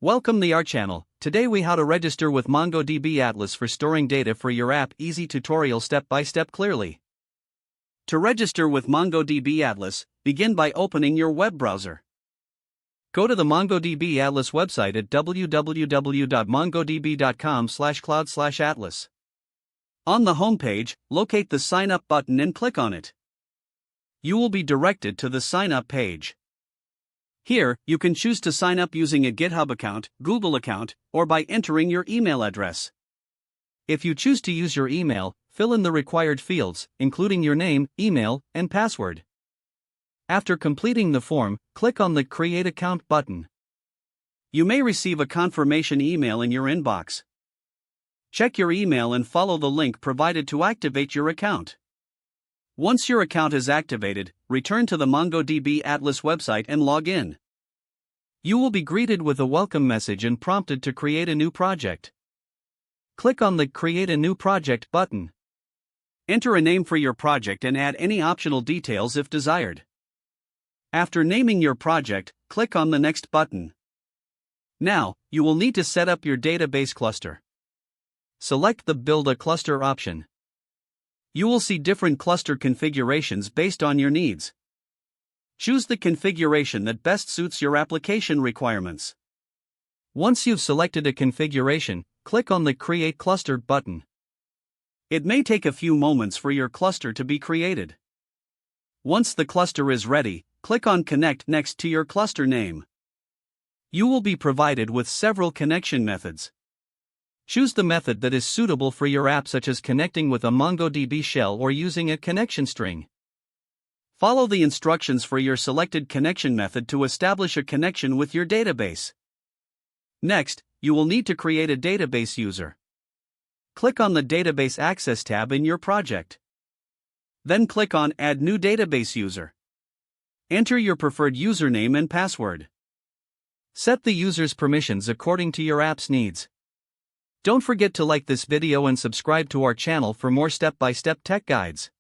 Welcome to our channel. Today we how to register with MongoDB Atlas for storing data for your app. Easy tutorial step by step clearly. To register with MongoDB Atlas, begin by opening your web browser. Go to the MongoDB Atlas website at www.mongodb.com/cloud/atlas. On the home page, locate the Sign Up button and click on it. You will be directed to the Sign Up page. Here, you can choose to sign up using a GitHub account, Google account, or by entering your email address. If you choose to use your email, fill in the required fields, including your name, email, and password. After completing the form, click on the Create Account button. You may receive a confirmation email in your inbox. Check your email and follow the link provided to activate your account. Once your account is activated, return to the MongoDB Atlas website and log in. You will be greeted with a welcome message and prompted to create a new project. Click on the Create a New Project button. Enter a name for your project and add any optional details if desired. After naming your project, click on the Next button. Now, you will need to set up your database cluster. Select the Build a Cluster option. You will see different cluster configurations based on your needs. Choose the configuration that best suits your application requirements. Once you've selected a configuration, click on the Create Cluster button. It may take a few moments for your cluster to be created. Once the cluster is ready, click on Connect next to your cluster name. You will be provided with several connection methods. Choose the method that is suitable for your app, such as connecting with a MongoDB shell or using a connection string. Follow the instructions for your selected connection method to establish a connection with your database. Next, you will need to create a database user. Click on the Database Access tab in your project. Then click on Add New Database User. Enter your preferred username and password. Set the user's permissions according to your app's needs. Don't forget to like this video and subscribe to our channel for more step-by-step tech guides.